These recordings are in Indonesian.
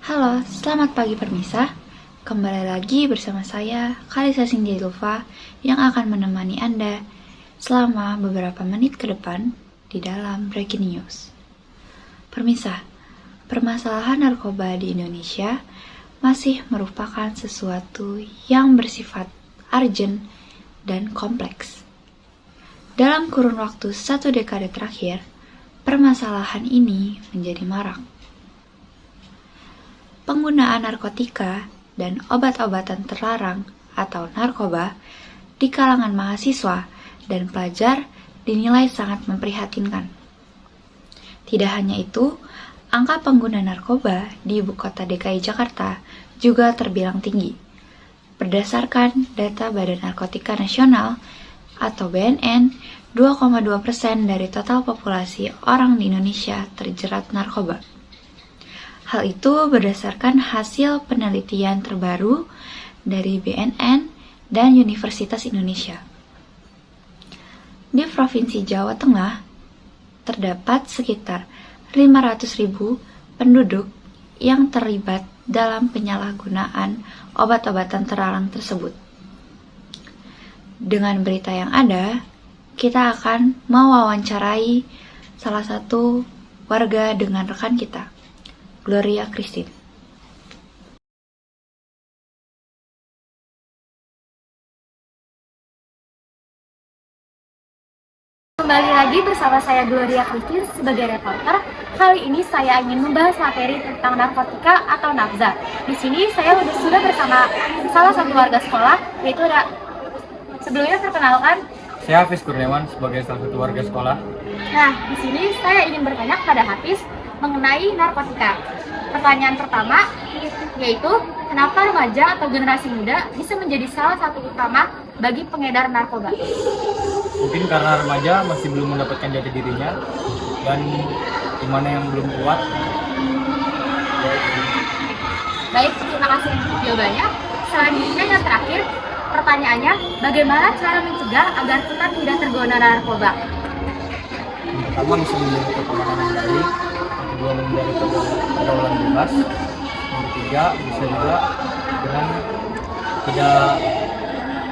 Halo, selamat pagi Permisa. Kembali lagi bersama saya, Kalisa Singgilufa, yang akan menemani Anda selama beberapa menit ke depan di dalam Breaking News. Permisa, permasalahan narkoba di Indonesia masih merupakan sesuatu yang bersifat urgent dan kompleks. Dalam kurun waktu 1 dekade terakhir, permasalahan ini menjadi marak. Penggunaan narkotika dan obat-obatan terlarang atau narkoba di kalangan mahasiswa dan pelajar dinilai sangat memprihatinkan. Tidak hanya itu, angka pengguna narkoba di ibu kota DKI Jakarta juga terbilang tinggi. Berdasarkan data Badan Narkotika Nasional atau BNN, 2,2% dari total populasi orang di Indonesia terjerat narkoba. Hal itu berdasarkan hasil penelitian terbaru dari BNN dan Universitas Indonesia. Di Provinsi Jawa Tengah, terdapat sekitar 500.000 penduduk yang terlibat dalam penyalahgunaan obat-obatan terlarang tersebut. Dengan berita yang ada, kita akan mewawancarai salah satu warga dengan rekan kita, Gloria Christine. Kembali lagi bersama saya Gloria Christine sebagai reporter. Kali ini saya ingin membahas materi tentang narkotika atau nafza. Di sini saya sudah bersama salah satu warga sekolah, yaitu ada sebelumnya perkenalkan. Saya Hafiz Kurniawan sebagai salah satu warga sekolah. Nah, di sini saya ingin bertanya kepada Hafiz mengenai narkotika. Pertanyaan pertama yaitu kenapa remaja atau generasi muda bisa menjadi salah satu utama bagi pengedar narkoba? Mungkin karena remaja masih belum mendapatkan jati dirinya dan dimana yang belum kuat. Baik, terima kasih untuk jawabannya. Selanjutnya yang terakhir, pertanyaannya, bagaimana cara mencegah agar kita tidak tergoda narkoba? Yang pertama bisa menjaga keamanan yang baik, yang kedua menghindari pergaulan bebas, yang ketiga bisa juga dengan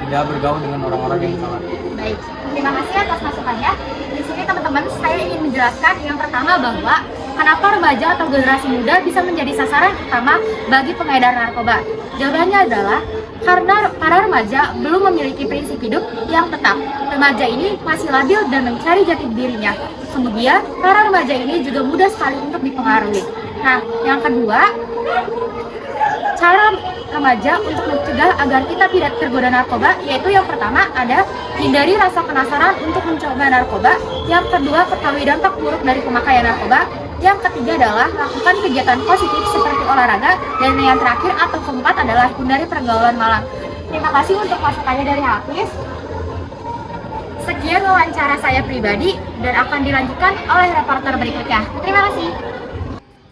tidak bergaul dengan orang-orang yang salah. Baik, terima kasih atas masukannya. Di sini teman-teman, saya ingin menjelaskan yang pertama bahwa kenapa remaja atau generasi muda bisa menjadi sasaran utama bagi pengedar narkoba. Jawabannya adalah karena para remaja belum memiliki prinsip hidup yang tetap. Remaja ini masih labil dan mencari jati dirinya. Kemudian, para remaja ini juga mudah sekali untuk dipengaruhi. Nah, yang kedua, cara remaja untuk mencegah agar kita tidak tergoda narkoba, yaitu yang pertama ada hindari rasa penasaran untuk mencoba narkoba, yang kedua ketahui dampak buruk dari pemakaian narkoba, yang ketiga adalah lakukan kegiatan positif seperti olahraga, dan yang terakhir atau keempat adalah hindari pergaulan malam. Terima kasih untuk masukannya dari Hafiz. Sekian wawancara saya pribadi dan akan dilanjutkan oleh reporter berikutnya. Terima kasih.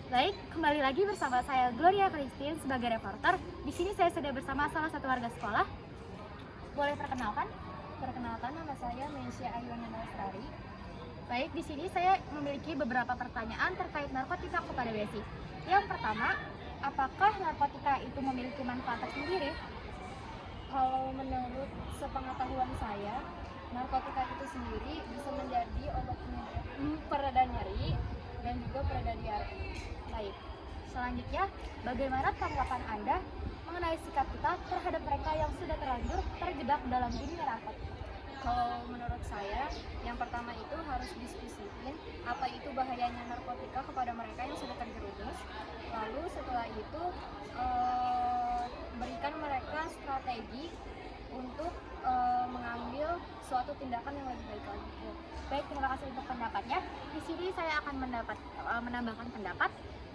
Baik, kembali lagi bersama saya Gloria Christine sebagai reporter. Di sini saya sudah bersama salah satu warga sekolah. Boleh perkenalkan? Perkenalkan, nama saya Mesia Ayuana Lestari. Baik, di sini saya memiliki beberapa pertanyaan terkait narkotika kepada Besi. Yang pertama, apakah narkotika itu memiliki manfaat tersendiri? Kalau menurut sepengetahuan saya, narkotika itu sendiri bisa menjadi obat pereda nyeri dan juga pereda diare. Baik, selanjutnya, bagaimana tanggapan Anda mengenai sikap kita terhadap mereka yang sudah terlanjur terjebak dalam dunia narkotika? Kalau menurut saya, yang pertama itu harus diskusiin apa itu bahayanya narkotika kepada mereka yang sudah terjerumus. Lalu setelah itu berikan mereka strategi untuk mengambil suatu tindakan yang lebih baik lagi. Baik, terima kasih untuk pendapatnya. Di sini saya akan menambahkan pendapat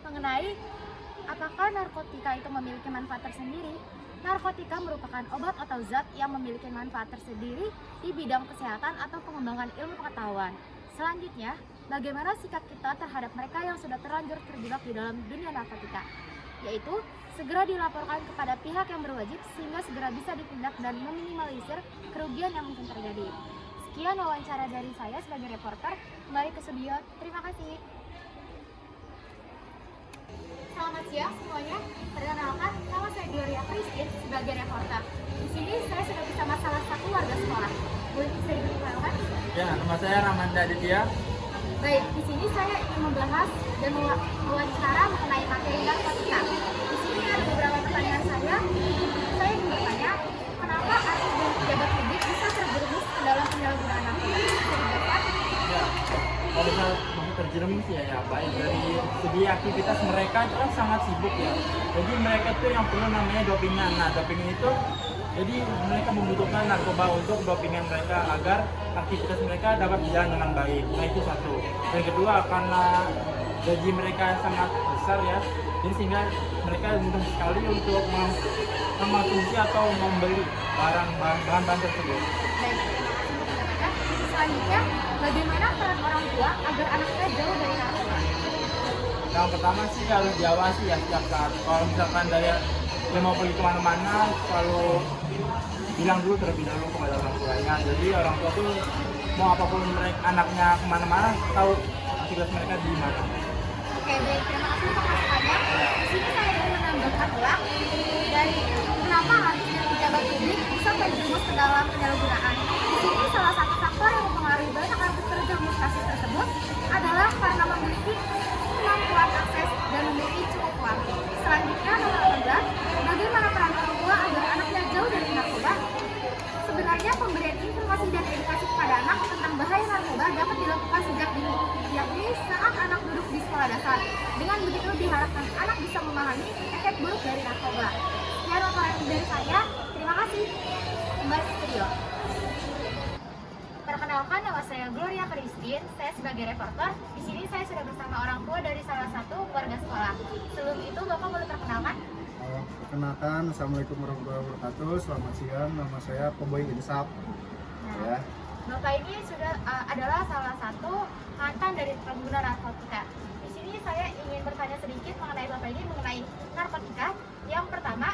mengenai apakah narkotika itu memiliki manfaat tersendiri. Narkotika merupakan obat atau zat yang memiliki manfaat tersendiri di bidang kesehatan atau pengembangan ilmu pengetahuan. Selanjutnya, bagaimana sikap kita terhadap mereka yang sudah terlanjur terjebak di dalam dunia narkotika? Yaitu, segera dilaporkan kepada pihak yang berwajib sehingga segera bisa ditindak dan meminimalisir kerugian yang mungkin terjadi. Sekian wawancara dari saya sebagai reporter. Kembali ke studio. Terima kasih. Selamat siang semuanya. Perkenalkan, nama saya Gloria Christine sebagai reporter. Di sini saya sudah bersama salah satu warga sekolah. Boleh saya diperkenalkan? Ya, nama saya Ramanda Aditya. Baik, di sini saya ingin membahas dan mewawancara mengenai materi narkotika. Di sini ada beberapa pertanyaan saya. Saya ingin bertanya, kenapa artis dan pejabat publik bisa terjerumus ke dalam penyalahgunaan narkotika? Bisa dijelaskan? Ya, kalau misal masih terjerumus ya baik dari segi aktivitas mereka itu kan sangat sibuk ya. Jadi mereka tuh yang perlu namanya dopingan. Nah, dopingan itu jadi mereka membutuhkan narkoba untuk dopingan mereka agar aktivitas mereka dapat berjalan dengan baik. Nah, itu satu. Dan kedua, karena gaji mereka sangat besar ya, jadi sehingga mereka mudah sekali untuk mengkonsumsi atau membeli bahan-bahan tersebut. Baik, terima kasih untuk penjelasannya. Selanjutnya, bagaimana peran orang tua agar anaknya jauh dari narkoba? Yang pertama sih harus diawasi ya setiap saat. Kalau misalkan dia mau pergi kemana-mana, selalu bilang dulu terlebih dahulu kepada orang tuanya. Jadi orang tua tuh mau apapun anaknya kemana-mana, tahu aktivitas mereka di mana. Oke, baik. Terima kasih untuk masukannya. Di sini saya ingin menambahkan ulang dari kenapa artis dan pejabat publik bisa terjerumus ke dalam penyalahgunaan. Di sini salah satu faktor yang mempengaruhi banyak artis terjerumus kasus tersebut adalah karena memiliki kemampuan akses dan memiliki cukup uang. Selanjutnya, nomor 18, bagaimana peran orang tua agar anaknya jauh dari narkoba? Sebenarnya pemberian informasi dan edukasi kepada anak tentang bahaya narkoba dapat dilakukan sejak dini, yakni saat anak duduk di sekolah dasar. Dengan begitu diharapkan anak bisa memahami efek buruk dari narkoba. Sekian laporan dari saya, terima kasih. Kembali ke studio. Perkenalkan, nama saya Gloria Christine, saya sebagai reporter. Di sini saya sudah bersama orang tua dari salah satu warga sekolah. Sebelum itu, Bapak boleh perkenalkan? Perkenalkan, Assalamualaikum warahmatullahi wabarakatuh. Selamat siang, nama saya Pemboy Insaf. Nah, Bapak ini sudah adalah salah satu mantan dari pengguna narkotika. Di sini saya ingin bertanya sedikit mengenai Bapak ini mengenai narkotika. Yang pertama,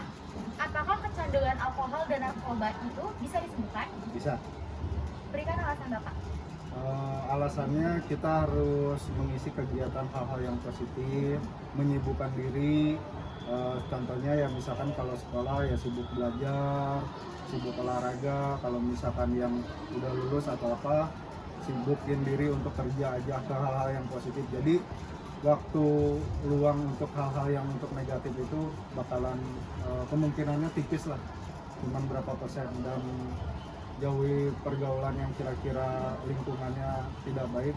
apakah kecanduan alkohol dan narkoba itu bisa disembuhkan? Bisa. Berikan alasan Bapak. Alasannya kita harus mengisi kegiatan hal-hal yang positif, menyibukkan diri. Contohnya ya misalkan kalau sekolah ya sibuk belajar, sibuk olahraga. Kalau misalkan yang udah lulus atau apa, sibukin diri untuk kerja aja ke hal-hal yang positif. Jadi waktu luang untuk hal-hal yang untuk negatif itu bakalan kemungkinannya tipis lah, cuman berapa persen. Dan jauhi pergaulan yang kira-kira lingkungannya tidak baik,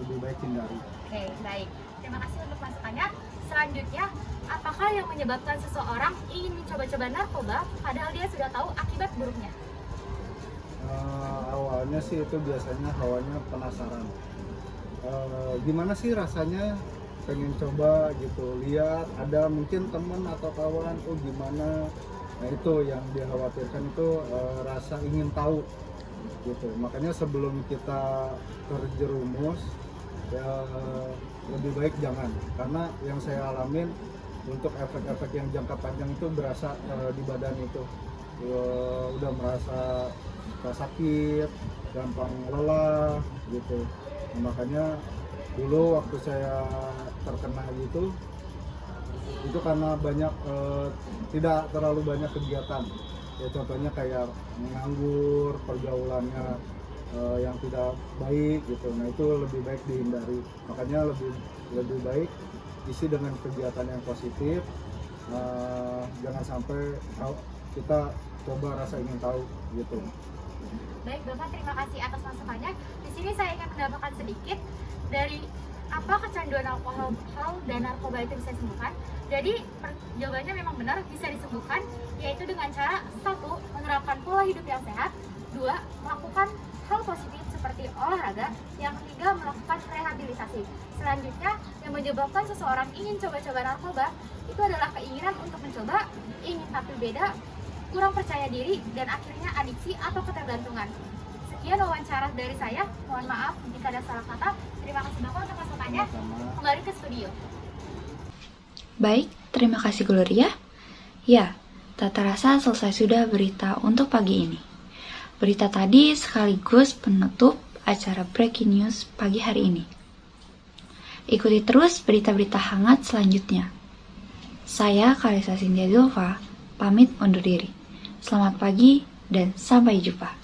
lebih baik hindari. Oke, baik. Terima kasih untuk masukannya. Selanjutnya, apakah yang menyebabkan seseorang ingin mencoba-coba narkoba padahal dia sudah tahu akibat buruknya? Awalnya sih itu biasanya hawanya penasaran. Gimana sih rasanya, pengen coba gitu, lihat ada mungkin teman atau kawan, oh gimana. Nah itu yang dikhawatirkan itu rasa ingin tahu gitu. Makanya sebelum kita terjerumus ya lebih baik jangan, karena yang saya alamin untuk efek-efek yang jangka panjang itu berasa di badan itu udah merasa sakit, gampang lelah gitu. Makanya dulu waktu saya terkena gitu itu karena banyak tidak terlalu banyak kegiatan ya, contohnya kayak menganggur, pergaulannya yang tidak baik gitu. Nah itu lebih baik dihindari, makanya lebih baik isi dengan kegiatan yang positif. Jangan sampai kita coba rasa ingin tahu gitu. Baik Bapak, terima kasih atas masukannya. Di sini saya ingin menambahkan sedikit dari apa kecanduan alkohol dan narkoba itu bisa disembuhkan. Jadi jawabannya memang benar, bisa disembuhkan, yaitu dengan cara 1. Menerapkan pola hidup yang sehat, 2. Melakukan hal positif seperti olahraga, yang ketiga melakukan rehabilitasi. Selanjutnya, yang menyebabkan seseorang ingin coba-coba narkoba itu adalah keinginan untuk mencoba, ingin tampil beda, kurang percaya diri, dan akhirnya adiksi atau ketergantungan. Sekian wawancara dari saya, mohon maaf jika ada salah kata. Terima kasih Bapak untuk masukannya. Kembali ke studio. Baik, terima kasih Gloria. Ya, tak terasa selesai sudah berita untuk pagi ini. Berita tadi sekaligus penutup acara Breaking News pagi hari ini. Ikuti terus berita-berita hangat selanjutnya. Saya Kalisa Cynthia Zulfa, pamit undur diri. Selamat pagi dan sampai jumpa.